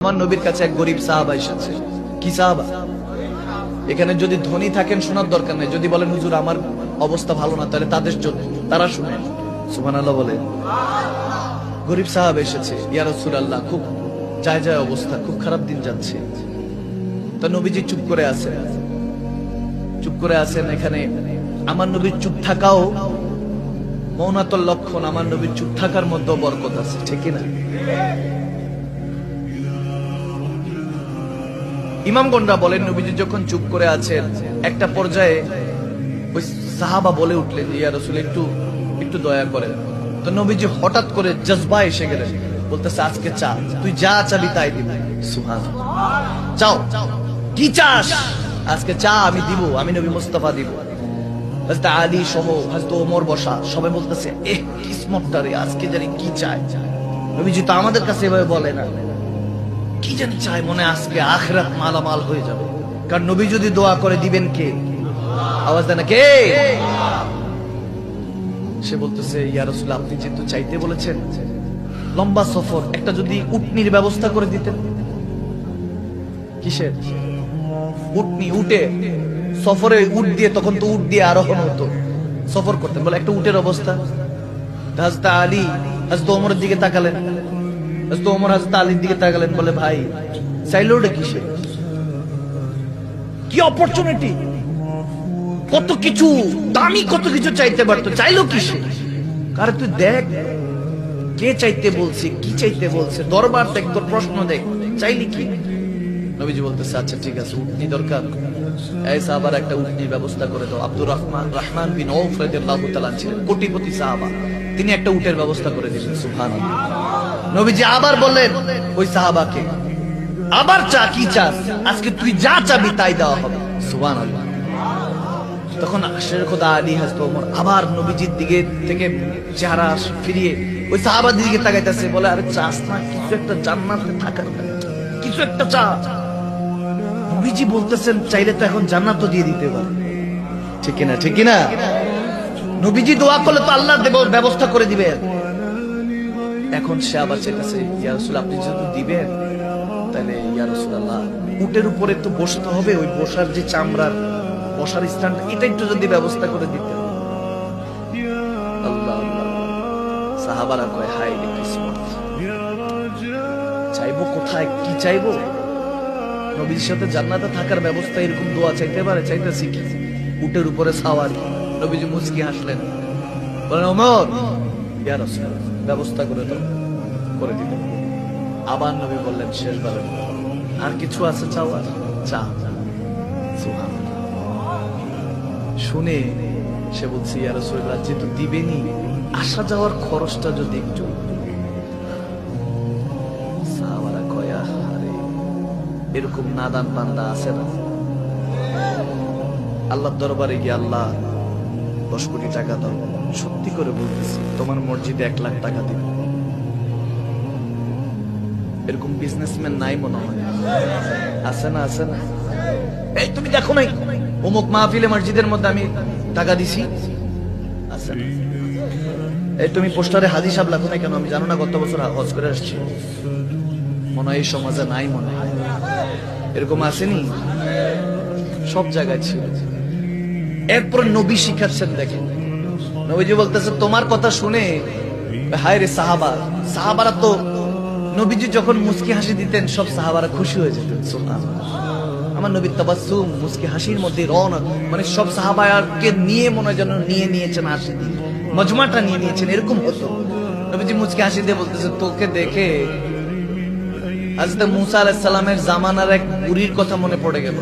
আমার নবীর কাছে এক গরিব সাহাবা এসেছে। কি সাহাবা? এখানে যদি ধনী থাকেন শোনার দরকার নেই, যদি বলেন হুজুর আমার অবস্থা ভালো না তাহলে তাদের জন্য, তারা শুনেন। সুবহানাল্লাহ বলে। গরিব সাহাবা এসেছে, ইয়া রাসূলুল্লাহ খুব যায় যায় অবস্থা, খুব খারাপ দিন যাচ্ছে। তো নবীজি চুপ করে আছেন, চুপ করে আছেন। এখানে আমার নবীর চুপ থাকাও মৌনতার লক্ষণ, আমার নবীর চুপ থাকার মধ্যে বরকত আছে, ঠিক না? ইমামগণরা বলেন নবীজি যখন চুপ করে আছেন একটা পর্যায়ে ওই সাহাবা বলে উঠলেন, ইয়া রাসূল একটু একটু দয়া করেন। তো নবীজি হঠাৎ করে জজবা এসে গেলেন, বলতেছে আজকে চা, তুই যা চাবি তাই দিব। সুবহানাল্লাহ। চাও, কি চাস? আজকে চা আমি দিব, আমি নবী মুস্তাফা দিব। হযরত আলী সহ হযরত ওমর বসা, সবাই বলতেছে এহ কিসমতটা রে, আজকে জানি কি চায়। নবীজি তো আমাদের কাছে এভাবে বলে না, কি জানি চায়, মনে আজকে আখিরাত মালামাল হয়ে যাবে। কারণ নবী যদি দোয়া করে দিবেন কে? আওয়াজ দেন কে? সে বলতেছে ইয়া রাসূল আপনি যেহেতু চাইতে বলেছেন, লম্বা সফর, একটা যদি উটনির ব্যবস্থা করে দিতেন। কিসের উটনি? উটে সফরে উট দিয়ে, তখন তো উট দিয়ে আরোহণ হতো, সফর করতেন, বলে একটা উটের অবস্থা। হযরত আলী হযরত ওমরের দিকে তাকালেন, হযরত ওমর হযরত আলীর দিকে তাকালেন, বলে ভাই চাইলো ওটা কিসে? কি অপরচুনিটি, কত কিছু দামি, কত কিছু চাইতে পারতো, চাইলো কিসে? কারে তুই দেখ কে চাইতে বলছে, কি চাইতে বলছে, দরবার দেখ, তোর প্রশ্ন দেখ, চাইলি কি? নবীজি বলতেছে আচ্ছা ঠিক আছে, উটনি দরকার, এই সাহাবার একটা উটনির ব্যবস্থা করে দাও। আব্দুর রহমান বিন আউফ রাদিয়াল্লাহু তাআলা ছিলেন কোটিপতি সাহাবা, তিনি একটা উটের ব্যবস্থা করে দিলেন। সুবহানাল্লাহ। নবীজি আবার বললেন ওই সাহাবাকে, আবার চা, কি চাস? আজকে তুই যা চাবি তাই দেওয়া হবে। সুবহানাল্লাহ। তখন শের খোদা আলী হযরত ওমর আবার নবীজির দিকে থেকে চেহারা ফিরিয়ে ওই সাহাবার দিকে তাকাইতেছে, বলে আরে চাস না কিছু একটা, জান্নাতে থাকার কিছু একটা চা। নবীজি বলতেছেন চাইলে তো এখন জান্নাত দিয়ে দিতে পারে, ঠিক কিনা? ঠিক কিনা? নবীজি দোয়া করলে তো আল্লাহ ব্যবস্থা করে দিবে। এখন সে আবার চাইতেছে ইয়া রাসূল আপনি যদি দিবেন তাহলে ইয়া রাসূলুল্লাহ উটের উপরে তো বসতে হবে, ওই বসার যে চামড়ার বসার স্থানটা, এটা একটু যদি ব্যবস্থা করে দিতে। আল্লাহ আল্লাহ। সাহাবারা কয় হায় রে কিসমত, চাইবো কোথায়, কি চাইবো? নবীর সাথে জান্নাতে থাকার ব্যবস্থা, এরকম দোয়া চাইতে পারে? চাইতেছি কি উটের উপরে সাওয়ারি। নবীজি মুচকি হাসলেন, বলেন ওমর ইয়া রাসূল ব্যবস্থা করে দাও, করে দিল। আবার নবী বললেন শেষবারের মতো, আর কিছু আছে চাওয়ার? চা। সুবহানাল্লাহ। শুনে সে বলছে ইয়া রাসূলুল্লাহ যেহেতু দিবেনি, আসা যাওয়ার খরচটা যদি একটু। সাহাবারা কয় আরে এরকম নাদান বান্দা আছে না? আল্লাহর দরবারে গিয়ে আল্লাহ 10 কোটি টাকা দাও, সত্যি করে বলতেছি তোমার মসজিদে 1 লাখ টাকা দিব। এরকম বিজনেসম্যান নাই মনে হয়? আছে না? আছে না? এই তুমি দেখো নাই অমুক মাহফিলে মসজিদের মধ্যে আমি টাকা দিছি, আছে না? এই তুমি পোস্টারে হাজি সাহেব লেখো না কেন? আমি জানো না গত বছর হজ করে আসছি। মনে হয় এই সমাজে নাই, মনে হয় এরকম আসেনি, সব জায়গায় ছিল। এরপর নবী শিখাচ্ছেন, দেখেন নবীজি বলতেছে তোমার কথা শুনে হায় রে সাহাবা, সাহাবারা তো নবীজি যখন মুস্কি হাসি দিতেন সব সাহাবারা খুশি হয়ে যেতেন। সুবহানাল্লাহ। আমার নবীর তাবাসসুম, মুস্কি হাসির মধ্যে রওনা, মানে সব সাহাবাকে নিয়ে মনে যেন নিয়ে নিয়েছেন হাসি দিয়ে, মজমাটা নিয়ে নিয়েছেন, এরকম হতো। নবীজি মুস্কি হাসি দিয়ে বলতেছে তোকে দেখে হযরত মূসা আলাইহিস সালামের জামানার এক বুড়ির কথা মনে পড়ে গেল।